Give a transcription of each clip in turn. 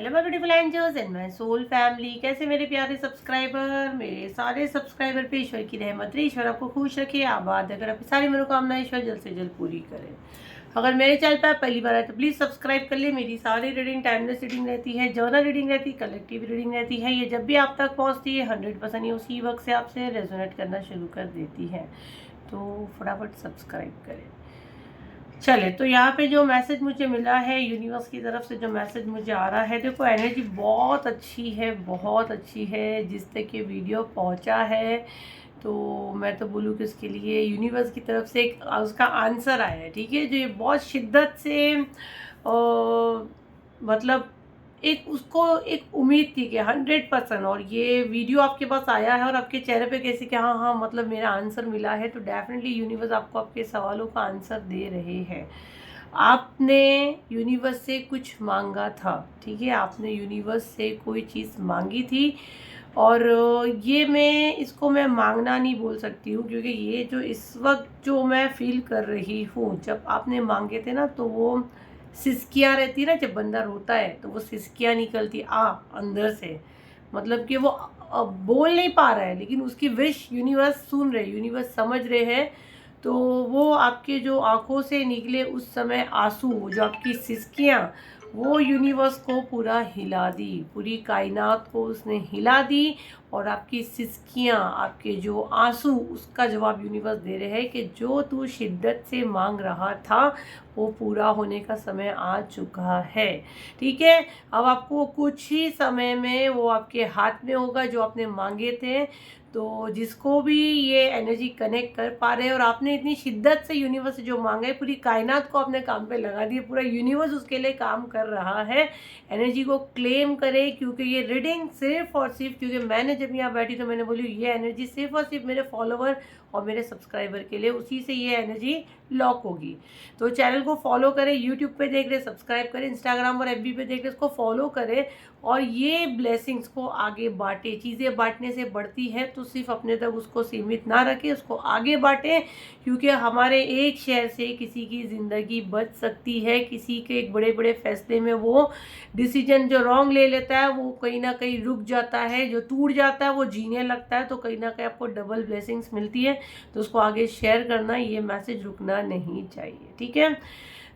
Hello my beautiful angels and my soul family. कैसे मेरे प्यारे सब्सक्राइबर, मेरे सारे सब्सक्राइबर पे ईश्वर की रहमत रही। ईश्वर आपको खुश रखे, आबाद अगर आपकी सारी मनोकामनाएं ईश्वर जल्द से जल्द पूरी करें। अगर मेरे चैनल पर आप पहली बार आए तो प्लीज़ सब्सक्राइब कर ले। मेरी सारी रीडिंग टाइमलेस रीडिंग रहती है, जर्नल रीडिंग रहती है, कलेक्टिव रीडिंग रहती है। ये जब भी आप तक पहुँचती है 100% ये उसी वक्त से आपसे रेजोनेट करना शुरू कर देती है। तो फटाफट सब्सक्राइब करें। चले, तो यहाँ पे जो मैसेज मुझे मिला है यूनिवर्स की तरफ से, जो मैसेज मुझे आ रहा है, देखो एनर्जी बहुत अच्छी है, बहुत अच्छी है। जिस तक ये वीडियो पहुँचा है तो मैं तो बोलूँ कि उसके लिए यूनिवर्स की तरफ से एक उसका आंसर आया है, ठीक है। जो ये बहुत शिद्दत से मतलब एक उसको एक उम्मीद थी कि 100%, और ये वीडियो आपके पास आया है और आपके चेहरे पे कैसे कि हाँ हाँ मतलब मेरा आंसर मिला है, तो डेफिनेटली यूनिवर्स आपको आपके सवालों का आंसर दे रहे हैं। आपने यूनिवर्स से कुछ मांगा था, ठीक है, आपने यूनिवर्स से कोई चीज़ मांगी थी। और ये मैं मांगना नहीं बोल सकती हूँ, क्योंकि ये जो इस वक्त जो मैं फील कर रही हूँ, जब आपने मांगे थे ना तो वो सिसकियाँ रहती है ना, जब बंदा रोता है तो वो सिसकियाँ निकलती अंदर से, मतलब कि वो बोल नहीं पा रहा है, लेकिन उसकी विश यूनिवर्स सुन रहे, यूनिवर्स समझ रहे हैं। तो वो आपके जो आंखों से निकले उस समय आंसू, जो आपकी सिसकियाँ, वो यूनिवर्स को पूरा हिला दी, पूरी कायनात को उसने हिला दी। और आपकी सिसकियाँ, आपके जो आंसू, उसका जवाब यूनिवर्स दे रहे हैं कि जो तू शिद्दत से मांग रहा था वो पूरा होने का समय आ चुका है, ठीक है। अब आपको कुछ ही समय में वो आपके हाथ में होगा जो आपने मांगे थे। तो जिसको भी ये एनर्जी कनेक्ट कर पा रहे हैं, और आपने इतनी शिद्दत से यूनिवर्स से जो मांगा है, पूरी कायनात को अपने काम पे लगा दिया, पूरा यूनिवर्स उसके लिए काम कर रहा है। एनर्जी को क्लेम करें, क्योंकि ये रीडिंग सिर्फ और सिर्फ, क्योंकि मैंने जब यहाँ बैठी तो मैंने बोली ये एनर्जी सिर्फ और सिर्फ मेरे फॉलोवर और मेरे सब्सक्राइबर के लिए, उसी से ये एनर्जी लॉक होगी। तो चैनल को फॉलो करें, यूट्यूब पे देख रहे सब्सक्राइब करें, इंस्टाग्राम और एफबी पे देख रहे इसको फॉलो करें, और ये ब्लेसिंग्स को आगे बांटे। चीज़ें बांटने से बढ़ती है, तो सिर्फ अपने तक उसको सीमित ना रखें, उसको आगे बांटें, क्योंकि हमारे एक शेयर से किसी की ज़िंदगी बच सकती है। किसी के एक बड़े बड़े फैसले में वो डिसीजन जो रॉन्ग ले लेता है वो कहीं ना कहीं रुक जाता है, जो टूट जाता है वो जीने लगता है, तो कहीं ना कहीं आपको डबल ब्लेसिंग्स मिलती है। तो उसको आगे शेयर करना, ये मैसेज रुकना नहीं चाहिए, ठीक है।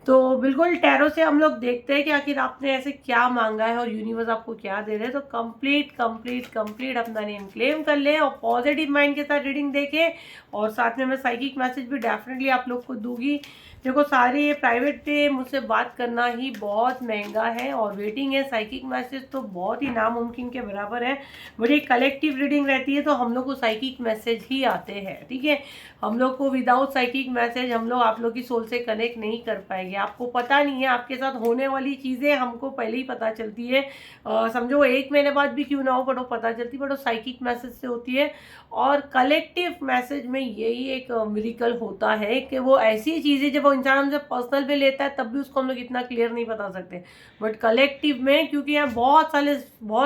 तो बिल्कुल टैरो से हम लोग देखते हैं कि आखिर आपने ऐसे क्या मांगा है और यूनिवर्स आपको क्या दे रहे हैं। तो कंप्लीट कंप्लीट कंप्लीट अपना नेम क्लेम कर लें और पॉजिटिव माइंड के साथ रीडिंग देखें। और साथ में मैं साइकिक मैसेज भी डेफिनेटली आप लोग को दूंगी। देखो, सारे प्राइवेट पे मुझसे बात करना ही बहुत महंगा है और वेटिंग है। साइकिक मैसेज तो बहुत ही नामुमकिन के बराबर है। बड़ी कलेक्टिव रीडिंग रहती है तो हम लोग को साइकिक मैसेज ही आते हैं, ठीक है। हम लोग को विदाउट साइकिक मैसेज हम लोग आप लोग की सोल से कनेक्ट नहीं कर पाएंगे। आपको पता नहीं है, आपके साथ होने वाली चीज़ें हमको पहले ही पता चलती है। समझो 1 महीने बाद भी क्यों ना हो, बट वो पता चलती है, बट वो साइकिक मैसेज से होती है। और कलेक्टिव मैसेज में यही एक मिरेकल होता है कि वो ऐसी चीज़ें जब वो इंसान हमसे पर्सनल पे लेता है तब भी उसको हम लोग इतना क्लियर नहीं बता सकते, बट कलेक्टिव में, क्योंकि यहाँ बहुत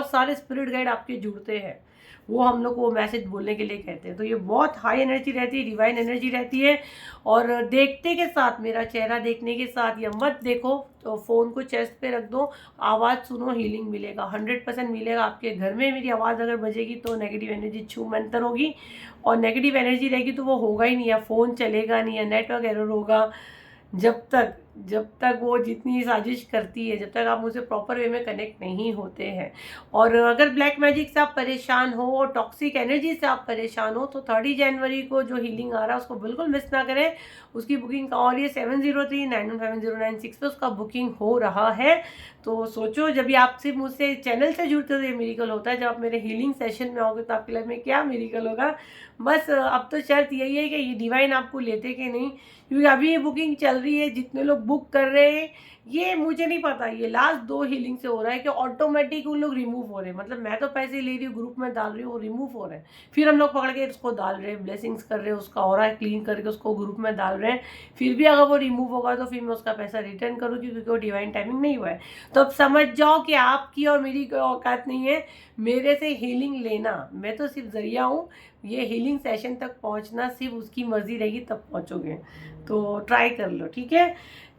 सारे स्पिरिट गाइड आपके जुड़ते हैं, वो हम लोग को वो मैसेज बोलने के लिए कहते हैं। तो ये बहुत हाई एनर्जी रहती है, डिवाइन एनर्जी रहती है। और देखते के साथ, मेरा चेहरा देखने के साथ, या मत देखो तो फ़ोन को चेस्ट पे रख दो, आवाज़ सुनो, हीलिंग मिलेगा, 100% मिलेगा। आपके घर में मेरी आवाज़ अगर बजेगी तो नेगेटिव एनर्जी छू मंतर होगी, और नेगेटिव एनर्जी रहेगी तो वो होगा ही नहीं, या फ़ोन चलेगा नहीं, या नेटवर्क एरर होगा। जब तक वो जितनी साजिश करती है, जब तक आप मुझसे प्रॉपर वे में कनेक्ट नहीं होते हैं। और अगर ब्लैक मैजिक से आप परेशान हो और टॉक्सिक एनर्जी से आप परेशान हो, तो 30 जनवरी को जो हीलिंग आ रहा है उसको बिल्कुल मिस ना करें। उसकी बुकिंग, और ये 7039157096 पे उसका बुकिंग हो रहा है। तो सोचो, जब भी आप सिर्फ मुझसे चैनल से जुड़ते हो तो ये मिरेकल होता है, जब आप मेरे हीलिंग सेशन में आओगे तो आपकी लाइफ में क्या मिरेकल होगा। बस अब तो शर्त यही है कि ये डिवाइन आपको लेते कि नहीं, क्योंकि अभी ये बुकिंग चल रही है, जितने लोग बुक कर रहे हैं, ये मुझे नहीं पता, ये लास्ट 2 हीलिंग से हो रहा है कि ऑटोमेटिक उन लोग रिमूव हो रहे हैं। मतलब मैं तो पैसे ले रही हूँ, ग्रुप में डाल रही हूँ, वो रिमूव हो रहे हैं, फिर हम लोग पकड़ के उसको डाल रहे हैं, ब्लेसिंग्स कर रहे हैं, उसका ऑरा क्लीन करके उसको ग्रुप में डाल रहे हैं। फिर भी अगर वो रिमूव होगा तो फिर मैं उसका पैसा रिटर्न करूँगी, क्योंकि वो डिवाइन टाइमिंग नहीं हुआ है। तो अब समझ जाओ कि आपकी और मेरी कोई औकात नहीं है मेरे से हीलिंग लेना, मैं तो सिर्फ जरिया हूँ। ये हीलिंग सेशन तक पहुँचना सिर्फ उसकी मर्जी रहेगी, तब पहुँचोगे। तो ट्राई कर लो, ठीक है।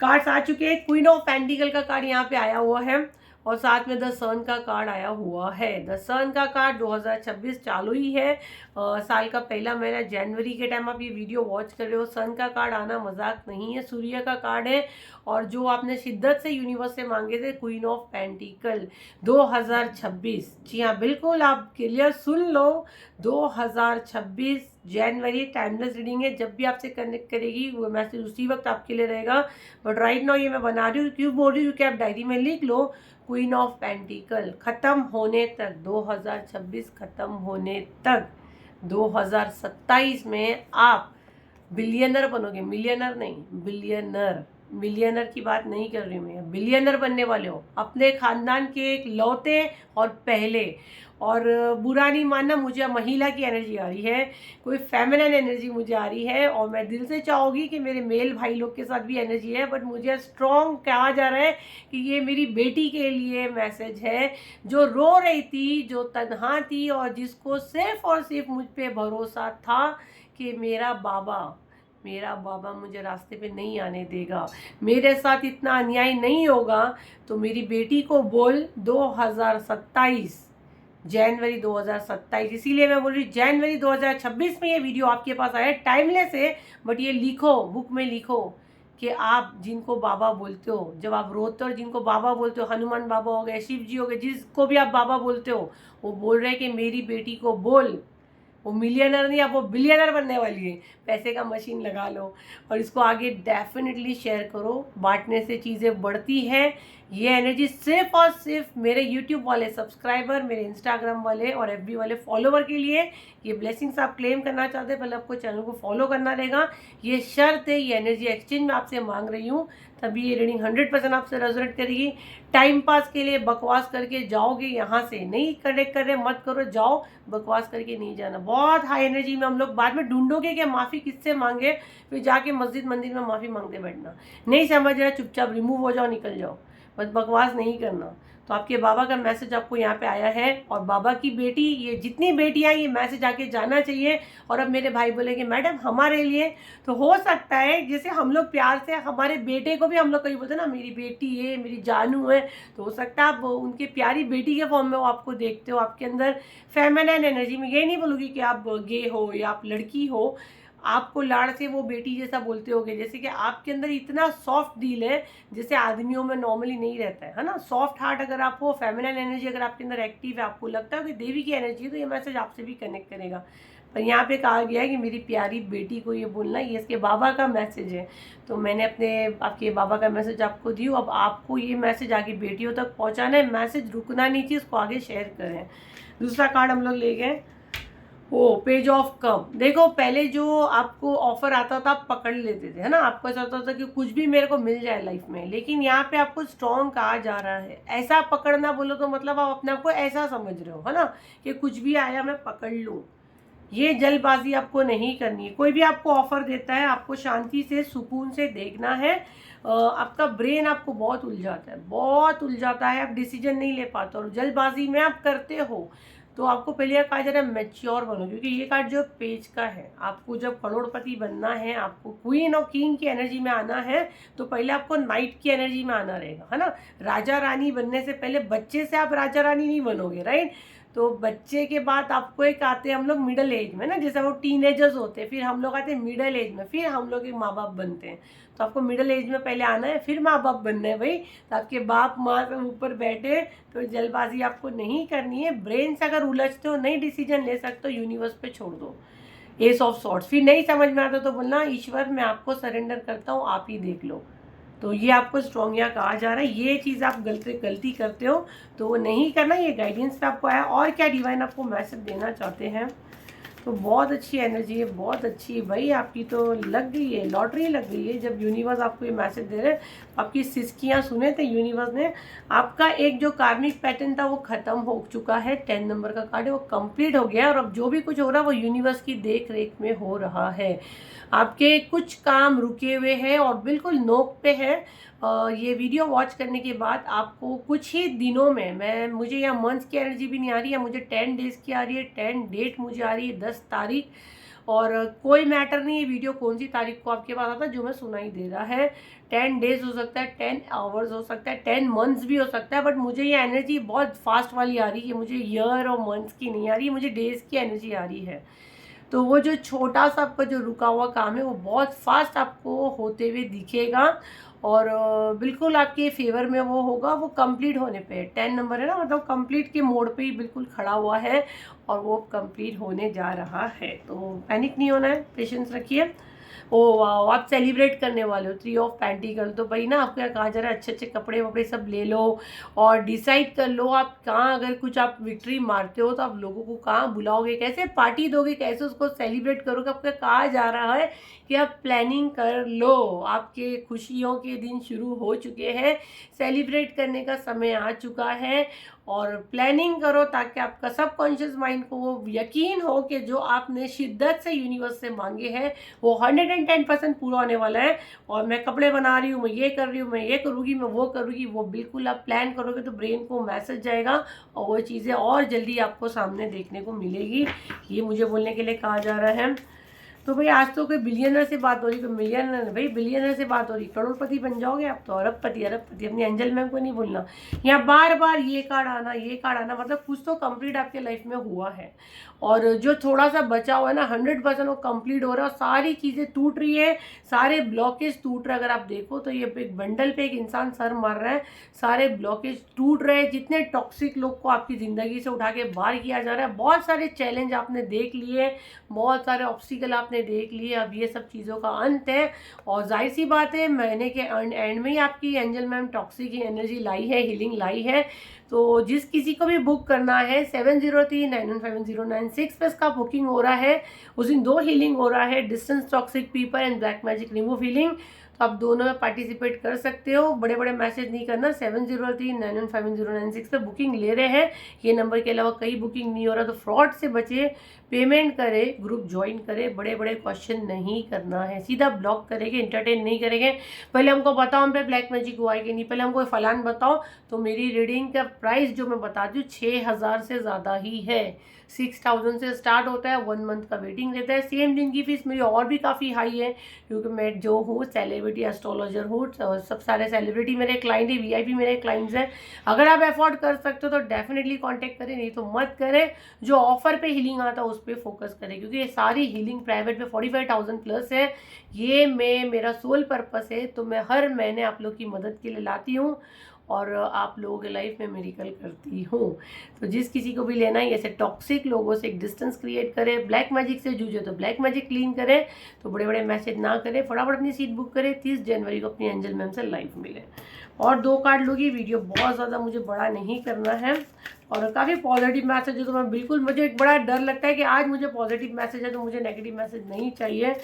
कार्ड्स आ चुके हैं। क्वीन ऑफ पेंटिकल का कार्ड यहाँ पे आया हुआ है, और साथ में द सन का कार्ड आया हुआ है। द सन का कार्ड 2026 चालू ही है, साल का पहला महीना जनवरी के टाइम आप ये वीडियो वॉच कर रहे हो। सन का कार्ड आना मजाक नहीं है, सूर्य का कार्ड है। और जो आपने शिद्दत से यूनिवर्स से मांगे थे, क्वीन ऑफ पेंटिकल 2026। जी हाँ, बिल्कुल आप क्लियर सुन लो, 2026 जनवरी टाइमलेस रीडिंग है। जब भी आपसे कनेक्ट करेगी वो मैसेज उसी वक्त आपके लिए रहेगा। बट राइट नाउ ये मैं बना रही हूँ, क्यों बोल रही हूँ, क्योंकि आप डायरी में लिख लो, क्वीन ऑफ पेंटिकल खत्म होने तक, 2026 खत्म होने तक 2027 में आप बिलियनर बनोगे। मिलियनर नहीं, बिलियनर। मिलियनर की बात नहीं कर रही मैं, बिलियनर बनने वाले हो, अपने खानदान के एक लौते और पहले। और बुरा नहीं मानना, मुझे महिला की एनर्जी आ रही है, कोई फेमिनिन एनर्जी मुझे आ रही है। और मैं दिल से चाहूँगी कि मेरे मेल भाई लोग के साथ भी एनर्जी है, बट मुझे स्ट्रॉन्ग कहा जा रहा है कि ये मेरी बेटी के लिए मैसेज है, जो रो रही थी, जो तन्हा थी, और जिसको सिर्फ और सिर्फ मुझ पर भरोसा था कि मेरा बाबा मुझे रास्ते पे नहीं आने देगा, मेरे साथ इतना अन्याय नहीं होगा। तो मेरी बेटी को बोल 2027 जनवरी 2027, इसीलिए मैं बोल रही जनवरी 2026 में ये वीडियो आपके पास आया। टाइमलेस है, बट ये लिखो, बुक में लिखो कि आप जिनको बाबा बोलते हो, जब आप रोते हो और जिनको बाबा बोलते हो, हनुमान बाबा हो गए, शिव जी हो गए, जिसको भी आप बाबा बोलते हो, वो बोल रहे हैं कि मेरी बेटी को बोल, वो मिलियनर नहीं, अब वो बिलियनर बनने वाली है। पैसे का मशीन लगा लो और इसको आगे डेफिनेटली शेयर करो, बांटने से चीज़ें बढ़ती हैं। ये एनर्जी सिर्फ और सिर्फ मेरे YouTube वाले सब्सक्राइबर, मेरे Instagram वाले और FB वाले फॉलोवर के लिए। ये ब्लेसिंग्स आप क्लेम करना चाहते हैं, पहले आपको चैनल को फॉलो करना रहेगा, ये शर्त है। ये एनर्जी एक्सचेंज में आपसे मांग रही हूँ, तभी ये रीडिंग 100% आपसे रेजोनेट करेगी। टाइम पास के लिए बकवास करके जाओगे यहाँ से, नहीं कनेक्ट कर रहे मत करो, जाओ, बकवास करके नहीं जाना। बहुत हाई एनर्जी में हम लोग बाद में ढूंढोगे कि माफ़ी किससे मांगे, फिर जाके मस्जिद मंदिर में माफ़ी मांगते बैठना। नहीं समझ रहा, चुपचाप रिमूव हो जाओ, निकल जाओ, बस बकवास नहीं करना। तो आपके बाबा का मैसेज आपको यहाँ पे आया है, और बाबा की बेटी, ये जितनी बेटियाँ, ये मैसेज आके जाना चाहिए। और अब मेरे भाई बोलेंगे मैडम हमारे लिए, तो हो सकता है जैसे हम लोग प्यार से हमारे बेटे को भी हम लोग कहीं बोलते हैं ना, मेरी बेटी है, मेरी जानू है, तो हो सकता है आप उनके प्यारी बेटी के फॉर्म में वो आपको देखते हो। आपके अंदर फेमिनिन एनर्जी में, ये नहीं बोलूँगी कि आप गे हो या आप लड़की हो, आपको लाड़ से वो बेटी जैसा बोलते होगे, जैसे कि आपके अंदर इतना सॉफ्ट दिल है, जैसे आदमियों में नॉर्मली नहीं रहता है ना। सॉफ्ट हार्ट अगर आप हो, फेमिनिन एनर्जी अगर आपके अंदर एक्टिव है, आपको लगता है कि देवी की एनर्जी है, तो ये मैसेज आपसे भी कनेक्ट करेगा। पर यहाँ पे कहा गया है कि मेरी प्यारी बेटी को ये बोलना, ये इसके बाबा का मैसेज है। तो मैंने आपके बाबा का मैसेज आपको दी, अब आपको ये मैसेज आगे बेटियों तक पहुँचाना है। मैसेज रुकना नहीं चाहिए, उसको आगे शेयर करें। दूसरा कार्ड हम लोग ले गए, वो पेज ऑफ कप। देखो, पहले जो आपको ऑफर आता था आप पकड़ लेते थे, है ना, आपको ऐसा होता था कि कुछ भी मेरे को मिल जाए लाइफ में। लेकिन यहाँ पे आपको स्ट्रॉन्ग कहा जा रहा है, ऐसा पकड़ना बोलो तो मतलब आप अपने आप को ऐसा समझ रहे हो, है ना, कि कुछ भी आया मैं पकड़ लूँ। ये जल्दबाजी आपको नहीं करनी है। कोई भी आपको ऑफर देता है, आपको शांति से, सुकून से देखना है। आपका ब्रेन आपको बहुत उलझाता है, बहुत उलझाता है, आप डिसीजन नहीं ले पाते और जल्दबाजी में आप करते हो। तो आपको पहले यह कहा जा रहा है मैच्योर बनो, क्योंकि ये कार्ड जो पेज का है, आपको जब करोड़पति बनना है, आपको क्वीन और किंग की एनर्जी में आना है, तो पहले आपको नाइट की एनर्जी में आना रहेगा, है ना। राजा रानी बनने से पहले बच्चे से आप राजा रानी नहीं बनोगे, राइट। तो बच्चे के बाद आपको एक आते हैं हम लोग मिडिल एज में ना, जैसे वो टीनेजर्स होते हैं, फिर हम लोग आते हैं मिडिल एज में, फिर हम लोग एक माँ बाप बनते हैं। तो आपको मिडिल एज में पहले आना है, फिर माँ बाप बनना है भाई। तो आपके बाप माँ से ऊपर बैठे, तो जल्दबाजी आपको नहीं करनी है। ब्रेन से अगर उलझते हो, नहीं डिसीजन ले सकते हो, यूनिवर्स पे छोड़ दो। एस ऑफ सॉर्ट्स, फिर नहीं समझ में आता तो बोलना ईश्वर मैं आपको सरेंडर करता हूँ, आप ही देख लो। तो ये आपको स्ट्रॉन्ग यहाँ कहा जा रहा है। ये चीज़ आप गलती करते हो तो वो नहीं करना, ये गाइडेंस पे आपको आया। और क्या डिवाइन आपको मैसेज देना चाहते हैं, तो बहुत अच्छी एनर्जी है, बहुत अच्छी है भाई, आपकी तो लग गई है, लॉटरी लग गई है। जब यूनिवर्स आपको ये मैसेज दे रहे हैं, आपकी सिसकियाँ सुने थे यूनिवर्स ने। आपका एक जो कार्मिक पैटर्न था वो ख़त्म हो चुका है, 10 नंबर का कार्ड है, वो कंप्लीट हो गया है। और अब जो भी कुछ हो रहा है वो यूनिवर्स की देख रेख में हो रहा है। आपके कुछ काम रुके हुए हैं और बिल्कुल नोक पे है। ये वीडियो वॉच करने के बाद आपको कुछ ही दिनों में, मुझे यहाँ मंथ्स की एनर्जी भी नहीं आ रही है, मुझे 10 डेज़ की आ रही है, 10 डेट मुझे आ रही है, 10 तारीख। और कोई मैटर नहीं है वीडियो कौन सी तारीख को आपके पास आता है, जो मैं सुनाई दे रहा है। 10 डेज हो सकता है, 10 आवर्स हो सकता है, 10 मंथ्स भी हो सकता है, बट मुझे ये एनर्जी बहुत फास्ट वाली आ रही है, मुझे ईयर और मंथ्स की नहीं आ रही है, मुझे डेज की एनर्जी आ रही है। तो वो जो छोटा सा आपका जो रुका हुआ काम है वो बहुत फास्ट आपको होते हुए दिखेगा और बिल्कुल आपके फेवर में वो होगा। वो कंप्लीट होने पे 10 नंबर है ना, मतलब कंप्लीट के मोड पे ही बिल्कुल खड़ा हुआ है और वो कंप्लीट होने जा रहा है। तो पैनिक नहीं होना है, पेशेंस रखिए। ओ वाह, आप सेलिब्रेट करने वाले हो 3 ऑफ पेंटिकल, तो भाई ना आपको क्या कहा जा रहा है, अच्छे अच्छे कपड़े वपड़े सब ले लो और डिसाइड कर लो आप कहाँ, अगर कुछ आप विक्ट्री मारते हो तो आप लोगों को कहाँ बुलाओगे, कैसे पार्टी दोगे, कैसे उसको सेलिब्रेट करोगे। आपका कहा जा रहा है कि आप प्लानिंग कर लो, आपके खुशियों के दिन शुरू हो चुके हैं, सेलिब्रेट करने का समय आ चुका है और प्लानिंग करो ताकि आपका सबकॉन्शियस माइंड को वो यकीन हो कि जो आपने शिद्दत से यूनिवर्स से मांगे हैं वो 110% पूरा होने वाला है। और मैं कपड़े बना रही हूँ, मैं ये कर रही हूँ, मैं ये करूँगी, मैं वो करूँगी, वो बिल्कुल आप प्लान करोगे तो ब्रेन को मैसेज जाएगा और वो चीज़ें और जल्दी आपको सामने देखने को मिलेगी। ये मुझे बोलने के लिए कहा जा रहा है। तो भाई आज तो कोई बिलियनर से बात हो रही, कोई मिलियनर, भाई बिलियनर से बात हो रही, करोड़पति बन जाओगे आप तो, अरबपति अरबपति। अपनी एंजल मैम को नहीं भूलना। यहाँ बार बार ये कार्ड आना, ये कार्ड आना, मतलब कुछ तो कंप्लीट आपके लाइफ में हुआ है और जो थोड़ा सा बचा हुआ है ना 100% वो कंप्लीट हो रहा है और सारी चीज़ें टूट रही है, सारे ब्लॉकेज टूट रहे हैं। अगर आप देखो तो ये एक बंडल पे एक इंसान सर मार रहा है, सारे ब्लॉकेज टूट रहे हैं। जितने टॉक्सिक लोग को आपकी ज़िंदगी से उठा के बाहर किया जा रहा है, बहुत सारे चैलेंज आपने देख लिए, बहुत सारे ऑब्स्टिकल आपने देख लिए, अब ये सब चीज़ों का अंत है। और जाहिर सी बात है महीने के एंड में ही आपकी एंजल मैम टॉक्सिक की एनर्जी लाई है, हीलिंग लाई है। तो जिस किसी को भी बुक करना है 7039157096 पे इसका बुकिंग हो रहा है। उस दिन 2 हीलिंग हो रहा है, distance toxic people and black magic remove healing. तो आप दोनों में पार्टिसिपेट कर सकते हो। बड़े बड़े मैसेज नहीं करना, 7039157096 पे बुकिंग ले रहे हैं। ये नंबर के अलावा कहीं बुकिंग नहीं हो रहा, तो फ्रॉड से बचे, पेमेंट करे, ग्रुप ज्वाइन करे, बड़े बड़े क्वेश्चन नहीं करना है, सीधा ब्लॉक करेंगे, इंटरटेन नहीं करेंगे। पहले हमको बताओ हम पे ब्लैक मैजिक हुआ है कि नहीं, पहले हमको फलान बताओ। तो मेरी रीडिंग का प्राइस जो मैं बताती हूँ 6000 से ज़्यादा ही है, 6000 से स्टार्ट होता है, 1 मंथ का वेटिंग रहता है। सेम दिन की फीस मेरी और भी काफ़ी हाई है क्योंकि मैं जो हूँ सेलिब्रिटी एस्ट्रोलॉजर हूँ, सब सारे सेलिब्रिटी मेरे क्लाइंट है, वीआईपी मेरे क्लाइंट्स हैं। अगर आप अफोर्ड कर सकते हो तो डेफिनेटली कांटेक्ट करें, नहीं तो मत करें। जो ऑफर पे हीलिंग आता है उस पर फोकस करें क्योंकि ये सारी हीलिंग प्राइवेट में 45,000 प्लस है। ये मेरा सोल पर्पस है, तो मैं हर महीने आप लोग की मदद के लिए लाती हूँ और आप लोगों के लाइफ में मेरिकल करती हूँ। तो जिस किसी को भी लेना है ऐसे टॉक्सिक लोगों से एक डिस्टेंस क्रिएट करें, ब्लैक मैजिक से जूझे तो ब्लैक मैजिक क्लीन करें, तो बड़े बड़े मैसेज ना करें, फटाफट अपनी सीट बुक करें। 30 जनवरी को अपनी एंजल मैम से लाइव मिले। और 2 कार्ड लोगी, वीडियो बहुत ज़्यादा मुझे बड़ा नहीं करना है और काफ़ी पॉजिटिव मैसेज है, तो मैं बिल्कुल, मुझे एक बड़ा डर लगता है कि आज मुझे पॉजिटिव मैसेज है तो मुझे नेगेटिव मैसेज नहीं चाहिए।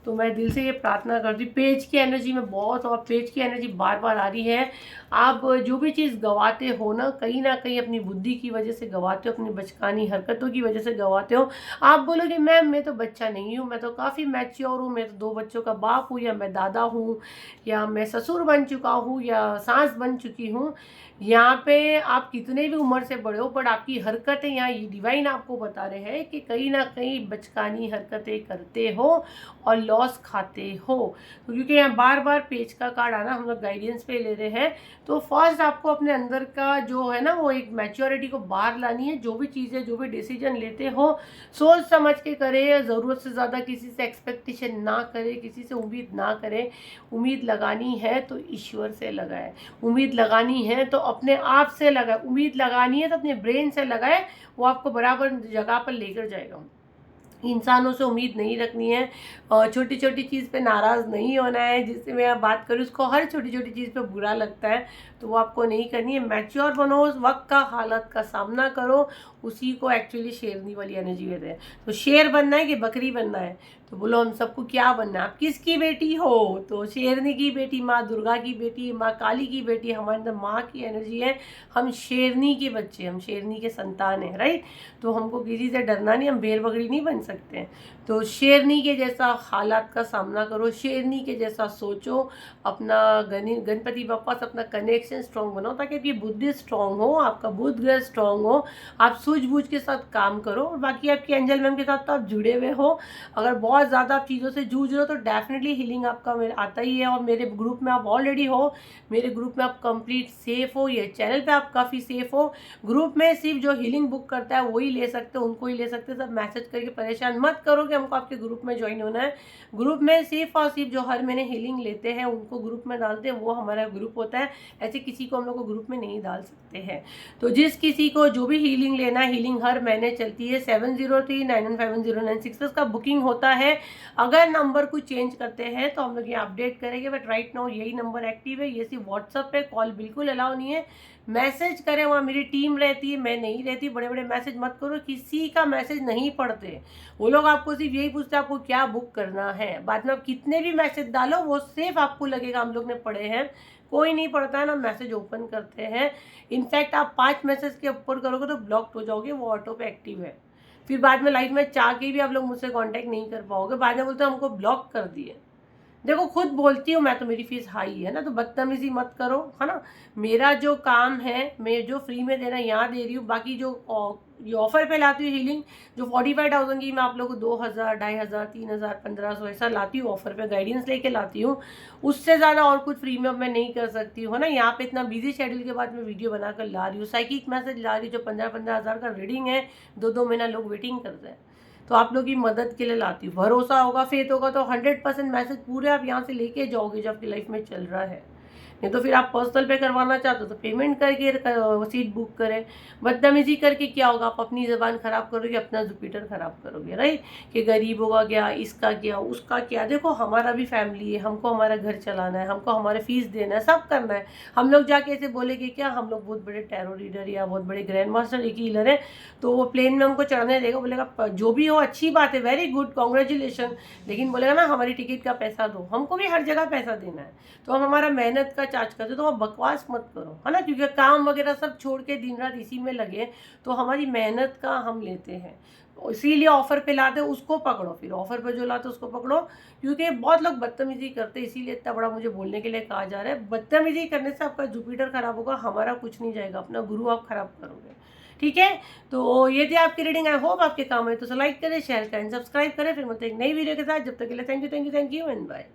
तो मैं दिल से ये प्रार्थना करती हूँ। पेज की एनर्जी में बहुत, और पेज की एनर्जी बार बार आ रही है। आप जो भी चीज़ गवाते हो ना कहीं अपनी बुद्धि की वजह से गवाते हो, अपनी बचकानी हरकतों की वजह से गवाते हो। आप बोलोगे मैम मैं तो बच्चा नहीं हूँ, मैं तो काफ़ी मैच्योर हूँ, मैं तो 2 बच्चों का बाप हूँ, या मैं दादा हूँ, या मैं ससुर बन चुका हूँ, या सास बन चुकी हूँ। यहाँ पे आप कितने भी उम्र से बड़े हो, बट आपकी हरकतें, यहाँ ये डिवाइन आपको बता रहे हैं कि कहीं ना कहीं बचकानी हरकतें करते हो और लॉस खाते हो। तो क्योंकि यहाँ बार बार पेज का कार्ड आना, हम लोग गाइडेंस पे ले रहे हैं, तो फर्स्ट आपको अपने अंदर का जो है ना वो एक मैच्योरिटी को बाहर लानी है। जो भी चीज़ें, जो भी डिसीजन लेते हो सोच समझ के करें, ज़रूरत से ज़्यादा किसी से एक्सपेक्टेशन ना करें, किसी से उम्मीद ना करें। उम्मीद लगानी है तो ईश्वर से लगाए, उम्मीद लगानी है तो अपने आप से लगाए, उम्मीद लगानी है तो अपने ब्रेन से लगाए, वो आपको बराबर जगह पर लेकर जाएगा। इंसानों से उम्मीद नहीं रखनी है, छोटी छोटी चीज़ पे नाराज़ नहीं होना है। जिससे मैं बात करूँ उसको हर छोटी छोटी चीज़ पे बुरा लगता है, तो वो आपको नहीं करनी है। मैच्योर बनो, उस वक्त का हालत का सामना करो, उसी को एक्चुअली शेरनी वाली एनर्जी कहते हैं। तो शेर बनना है कि बकरी बनना है, तो बोलो हम सबको क्या बनना है, आप किसकी बेटी हो? तो शेरनी की बेटी, माँ दुर्गा की बेटी, माँ काली की बेटी, हमारे अंदर माँ की एनर्जी है। हम शेरनी के बच्चे, हम शेरनी के संतान हैं, राइट। तो हमको किसी से डरना नहीं, हम भेड़ बकरी नहीं बन सकते हैं। तो शेरनी के जैसा हालात का सामना करो, शेरनी के जैसा सोचो, अपना गणपति बप्पा से अपना कनेक्शन फाउंडेशन स्ट्रॉन्ग बनाओ ताकि आपकी बुद्धि स्ट्रॉन्ग हो, आपका बुध ग्रह स्ट्रॉन्ग हो, आप सूझबूझ के साथ काम करो। और बाकी आपकी एंजल मैम के साथ तो आप जुड़े हुए हो, अगर बहुत ज़्यादा आप चीज़ों से जूझ रहे हो तो डेफिनेटली हीलिंग आपका आता ही है। और मेरे ग्रुप में आप ऑलरेडी हो, मेरे ग्रुप में आप कंप्लीट सेफ हो, ये चैनल पे आप काफ़ी सेफ हो। ग्रुप में सिर्फ जो हीलिंग बुक करता है वही ले सकते हो, उनको ही ले सकते हो। सब मैसेज करके परेशान मत करो कि हमको आपके ग्रुप में ज्वाइन होना है। ग्रुप में सिर्फ और सिर्फ जो हर महीने हीलिंग लेते हैं उनको ग्रुप में डालते हैं, वो हमारा ग्रुप होता है। ऐसे किसी को हम लोग को ग्रुप में नहीं डाल सकते हैं। तो जिस किसी को जो भी हीलिंग लेना है, हीलिंग हर महीने चलती है। 7039150996 का बुकिंग होता है। अगर नंबर कुछ चेंज करते हैं तो हम लोग ये अपडेट करेंगे, बट राइट नाउ यही नंबर एक्टिव है। ये सिर्फ व्हाट्सअप पे, कॉल बिल्कुल अलाउ नहीं है। मैसेज करें, वहाँ मेरी टीम रहती है, मैं नहीं रहती। बड़े बड़े मैसेज मत करो, किसी का मैसेज नहीं पढ़ते। वो लोग आपको सिर्फ यही पूछते हैं आपको क्या बुक करना है। बाद में आप कितने भी मैसेज डालो वो सिर्फ आपको लगेगा हम लोग ने पढ़े हैं। कोई नहीं पढ़ता है ना, मैसेज ओपन करते हैं। इनफैक्ट आप 5 मैसेज के ऊपर करोगे तो ब्लॉक्ड हो जाओगे, वो ऑटो पे एक्टिव है। फिर बाद में लाइफ में चाह के भी आप लोग मुझसे कांटेक्ट नहीं कर पाओगे। बाद में बोलते हैं हमको ब्लॉक कर दिए। देखो खुद बोलती हूँ मैं, तो मेरी फीस हाई है ना, तो बदतमीजी मत करो, है ना। मेरा जो काम है, मैं जो फ्री में देना यहाँ दे रही हूँ। बाकी जो ये ऑफर पे लाती हूँ हीलिंग, जो 45,000 की मैं आप लोगों को 2,000, 2,500, 3,000, 1,500 ऐसा लाती हूँ, ऑफर पे गाइडेंस लेके लाती हूँ। उससे ज़्यादा और कुछ फ्री में अब मैं नहीं कर सकती हूँ, है ना। यहाँ पे इतना बिजी शेड्यूल के बाद मैं वीडियो बनाकर ला रही हूँ। साइकिक मैसेज ला रही हूँ जो 15-15 हज़ार का रीडिंग है, 2-2 महीना लोग वेटिंग करते हैं। तो आप लोग की मदद के लिए लाती हूँ। भरोसा होगा, फेथ होगा तो 100% मैसेज पूरे आप यहाँ से लेके जाओगे जो आपकी लाइफ में चल रहा है। नहीं तो फिर आप पर्सनल पे करवाना चाहते हो तो पेमेंट करके सीट बुक करें। बदतमीजी करके क्या होगा, आप अपनी ज़बान खराब करोगे, अपना जुपिटर खराब करोगे, राइट। कि गरीबों का क्या, इसका क्या, उसका क्या। देखो हमारा भी फैमिली है, हमको हमारा घर चलाना है, हमको हमारे फीस देना है, सब करना है। हम लोग जाके ऐसे बोलेंगे क्या हम लोग बहुत बड़े टैरो रीडर या बहुत बड़े ग्रैंड मास्टर एक ही हीलर है, तो वो प्लेन में हमको चढ़ने देगा, बोलेगा जो भी हो अच्छी बात है, वेरी गुड, कॉन्ग्रेचुलेशन। लेकिन बोलेगा ना हमारी टिकट का पैसा दो। हमको भी हर जगह पैसा देना है, तो हम हमारा मेहनत का चार्ज करते, तो आप बकवास मत करो, है ना। क्योंकि काम वगैरह सब छोड़ के दिन रात इसी में लगे, तो हमारी मेहनत का हम लेते हैं। इसीलिए ऑफर पे लाते, उसको पकड़ो। फिर ऑफर पे जो लाते उसको पकड़ो, क्योंकि बहुत लोग बदतमीजी करते हैं। इसीलिए इतना बड़ा मुझे बोलने के लिए कहा जा रहा है। बदतमीजी करने से आपका जुपिटर खराब होगा, हमारा कुछ नहीं जाएगा, अपना गुरु आप खराब करोगे, ठीक है। तो ये थी आपकी रीडिंग, आई होप आपके काम है। तो लाइक करें, शेयर करें, सब्सक्राइब करें। फिर मिलते हैं एक नई वीडियो के साथ। जब तक के लिए थैंक यू एंड बाय।